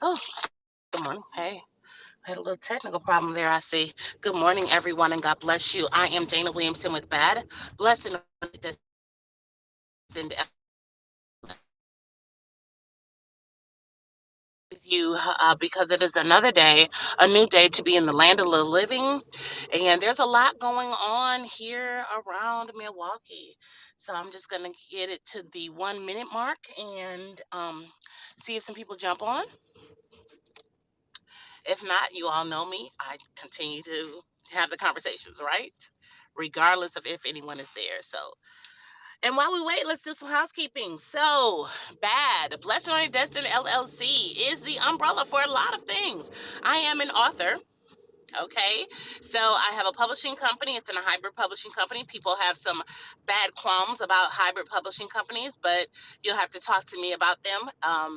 Oh, good morning. Hey, I had a little technical problem there, I see. Good morning, everyone, and God bless you. I am Dana Williamson with B.A.D. Blessed and destined with you because it is another day, a new day to be in the land of the living. And there's a lot going on here around Milwaukee. So I'm just going to get it to the 1 minute mark and see if some people jump on. If not, you all know me. I continue to have the conversations, right? Regardless of if anyone is there. So, and while we wait, let's do some housekeeping. So, B.A.D, Blessed and Destined LLC, is the umbrella for a lot of things. I am an author. Okay, so I have a publishing company. It's in a hybrid publishing company. People have some bad qualms about hybrid publishing companies, but you'll have to talk to me about them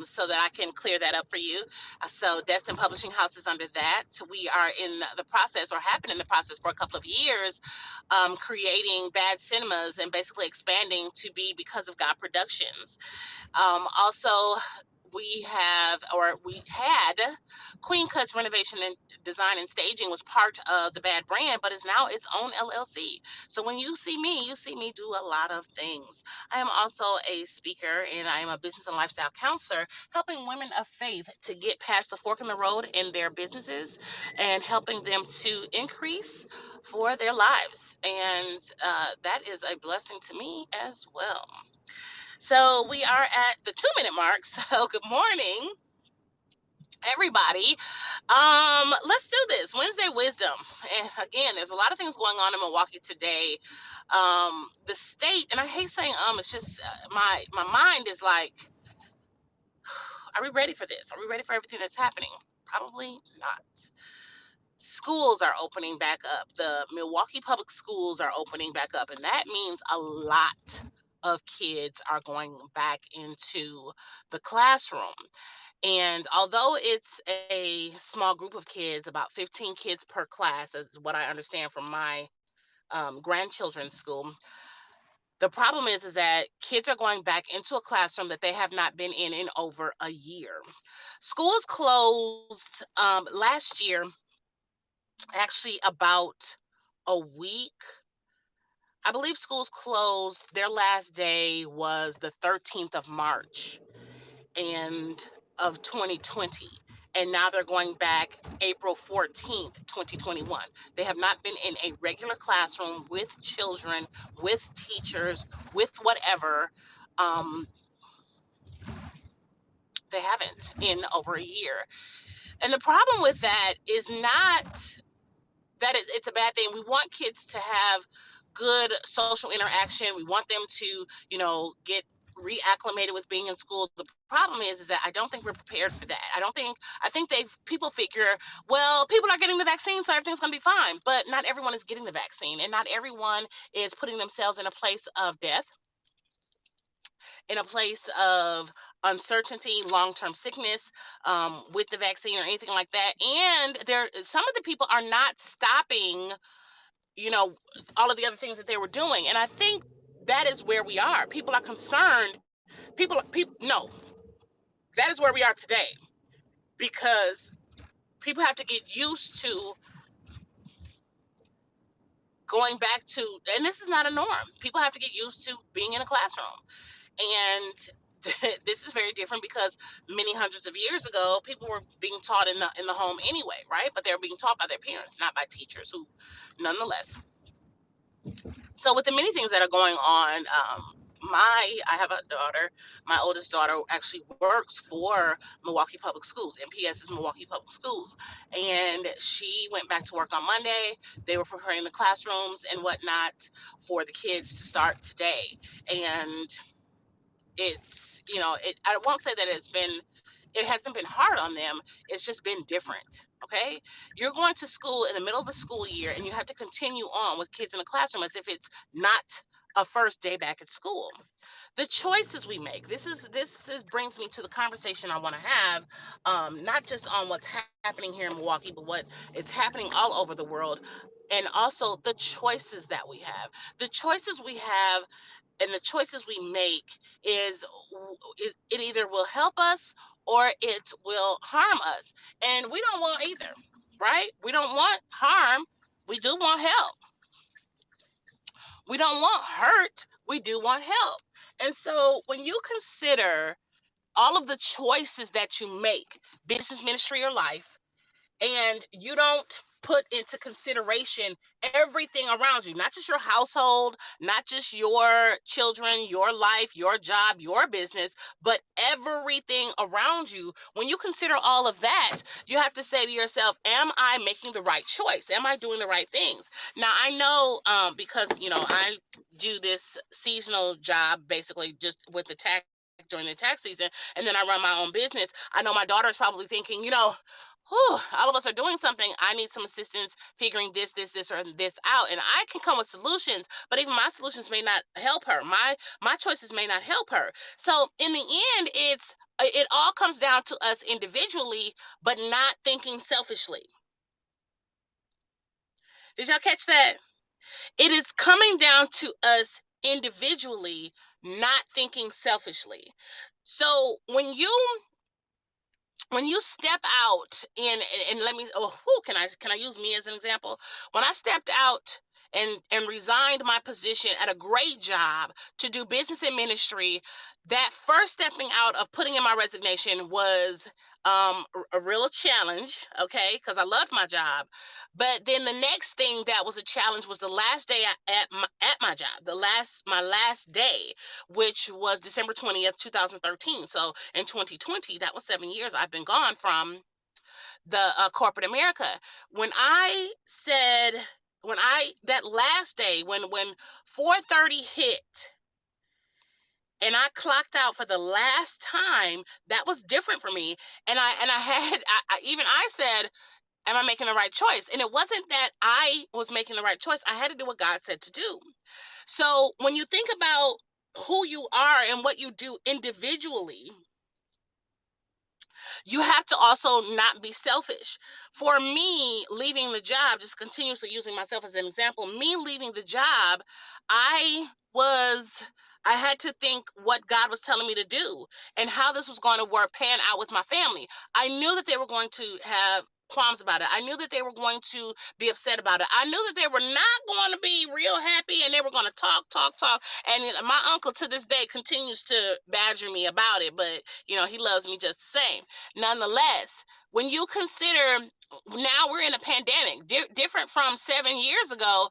so that I can clear that up for you. So, Destin Publishing House is under that. We are in the process, or have been in the process for a couple of years, creating Bad Cinemas and basically expanding to be Because of God Productions. Also, we had Queen Cuts Renovation and Design and Staging was part of the B.A.D brand, but is now its own LLC. So when you see me do a lot of things. I am also a speaker and I am a business and lifestyle counselor, helping women of faith to get past the fork in the road in their businesses and helping them to increase for their lives. And that is a blessing to me as well. So we are at the 2 minute mark. So good morning, everybody. Let's do this. Wednesday wisdom. And again, there's a lot of things going on in Milwaukee today. The state, and I hate saying it's just my mind is like, are we ready for this? Are we ready for everything that's happening? Probably not. Schools are opening back up. The Milwaukee public schools are opening back up, and that means a lot of kids are going back into the classroom. And although it's a small group of kids, about 15 kids per class, is what I understand from my grandchildren's school. The problem is that kids are going back into a classroom that they have not been in over a year. Schools closed last year, actually about a week. I believe schools closed. Their last day was the 13th of March and of 2020, and now they're going back April 14th 2021. They have not been in a regular classroom with children, with teachers, with whatever. um, they haven't in over a year, and the problem with that is not that it's a bad thing. We want kids to have good social interaction. We want them to, get reacclimated with being in school. The problem is that I don't think we're prepared for that. I think people figure, well, people are getting the vaccine, so everything's gonna be fine. But not everyone is getting the vaccine, and not everyone is putting themselves in a place of death, in a place of uncertainty, long-term sickness, with the vaccine or anything like that. And some of the people are not stopping, you know, all of the other things that they were doing. And I think that is where we are. People are concerned. People, no, that is where we are today, because people have to get used to going back to, and this is not a norm. People have to get used to being in a classroom. And this is very different because many hundreds of years ago, people were being taught in the home anyway, right? But they were being taught by their parents, not by teachers who, nonetheless. So with the many things that are going on, I have a daughter. My oldest daughter actually works for Milwaukee Public Schools. MPS is Milwaukee Public Schools, and she went back to work on Monday. They were preparing the classrooms and whatnot for the kids to start today. And it's, I won't say that it hasn't been hard on them. It's just been different. Okay. You're going to school in the middle of the school year and you have to continue on with kids in the classroom as if it's not a first day back at school. The choices we make. This brings me to the conversation I want to have, not just on what's happening here in Milwaukee, but what is happening all over the world, and also the choices that we have. The choices we have and the choices we make is it either will help us or it will harm us. And we don't want either, right? We don't want harm. We do want help. We don't want hurt. We do want help. And so when you consider all of the choices that you make, business, ministry, or life, and you don't put into consideration everything around you, not just your household, not just your children, your life, your job, your business, but everything around you. When you consider all of that, you have to say to yourself, am I making the right choice? Am I doing the right things? Now, I know because, I do this seasonal job basically just with the tax during the tax season, and then I run my own business. I know my daughter's probably thinking, whew, all of us are doing something. I need some assistance figuring this, or this out. And I can come with solutions, but even my solutions may not help her. My choices may not help her. So in the end, it all comes down to us individually, but not thinking selfishly. Did y'all catch that? It is coming down to us individually, not thinking selfishly. So when you step out and let me, can I use me as an example? When I stepped out and resigned my position at a great job to do business and ministry, that first stepping out of putting in my resignation was a real challenge, okay, because I loved my job. But then the next thing that was a challenge was the last day at my job, my last day, which was December 20th, 2013. So in 2020, that was 7 years I've been gone from the corporate America. When I said, that last day, when 4:30 hit and I clocked out for the last time, that was different for me. And I had, even I said, am I making the right choice? And it wasn't that I was making the right choice. I had to do what God said to do. So when you think about who you are and what you do individually, you have to also not be selfish. For me, leaving the job, just continuously using myself as an example, me leaving the job, I was. I had to think what God was telling me to do and how this was going to pan out with my family. I knew that they were going to have qualms about it. I knew that they were going to be upset about it. I knew that they were not going to be real happy, and they were going to talk, talk, talk. And my uncle to this day continues to badger me about it, but he loves me just the same. Nonetheless, when you consider, now we're in a pandemic, different from 7 years ago.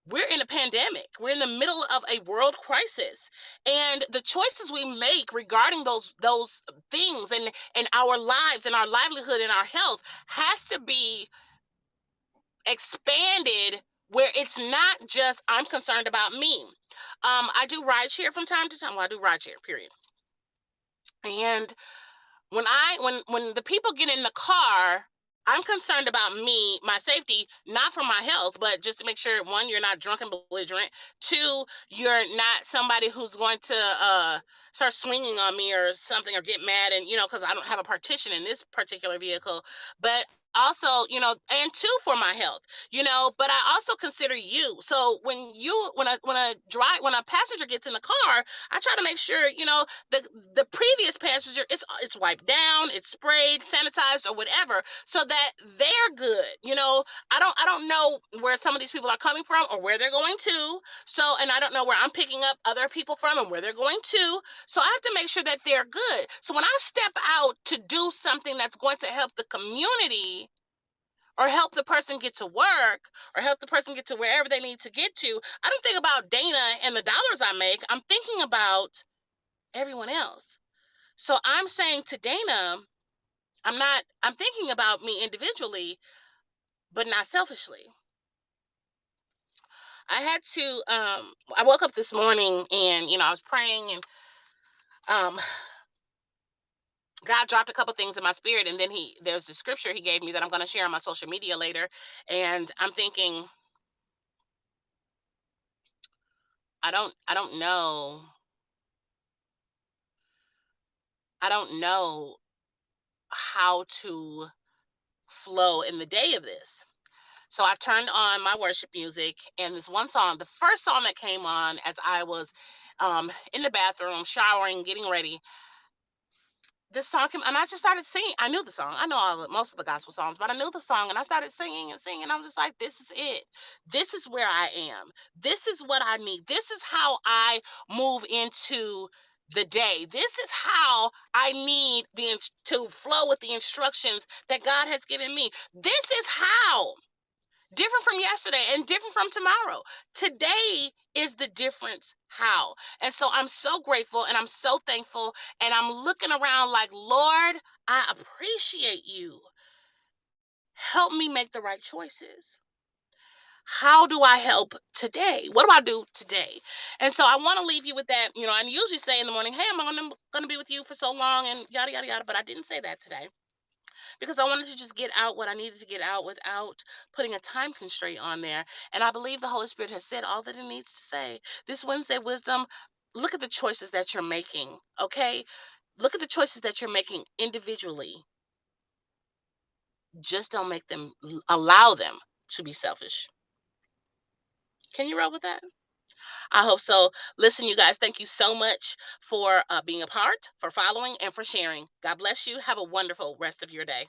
We're in a pandemic. We're in the middle of a world crisis, and the choices we make regarding those things and our lives and our livelihood and our health has to be expanded, where it's not just I'm concerned about me. I do rideshare from time to time. Well, I do rideshare, period. And when the people get in the car, I'm concerned about me, my safety, not for my health, but just to make sure, one, you're not drunk and belligerent. Two, you're not somebody who's going to start swinging on me or something, or get mad, and because I don't have a partition in this particular vehicle. But also, and two, for my health, but I also consider you. So when a passenger gets in the car, I try to make sure, the previous passenger, it's wiped down, it's sprayed, sanitized, or whatever, so that they're good. I don't know where some of these people are coming from or where they're going to. So, and I don't know where I'm picking up other people from and where they're going to. So I have to make sure that they're good. So when I step out to do something that's going to help the community, or help the person get to work, or help the person get to wherever they need to get to, I don't think about Dana and the dollars I make. I'm thinking about everyone else. So I'm saying to Dana, I'm thinking about me individually, but not selfishly. I woke up this morning, and I was praying, and um God dropped a couple things in my spirit, and then there's the scripture he gave me that I'm going to share on my social media later. And I'm thinking, I don't know. I don't know how to flow in the day of this. So I turned on my worship music, and this one song, the first song that came on as I was in the bathroom, showering, getting ready, this song came, and I just started singing. I knew the song. I know most of the gospel songs, but I knew the song, and I started singing and singing. I'm just like, this is it. This is where I am. This is what I need. This is how I move into the day. This is how I need to flow with the instructions that God has given me. This is how. Different from yesterday and different from tomorrow. Today is the difference how. And so I'm so grateful and I'm so thankful. And I'm looking around like, Lord, I appreciate you. Help me make the right choices. How do I help today? What do I do today? And so I want to leave you with that. I usually say in the morning, hey, I'm going to be with you for so long and yada, yada, yada. But I didn't say that today because I wanted to just get out what I needed to get out without putting a time constraint on there. And I believe the Holy Spirit has said all that it needs to say. This Wednesday wisdom, look at the choices that you're making, okay? Look at the choices that you're making individually. Just don't make them, allow them to be selfish. Can you roll with that? I hope so. Listen, you guys, thank you so much for being a part, for following, and for sharing. God bless you. Have a wonderful rest of your day.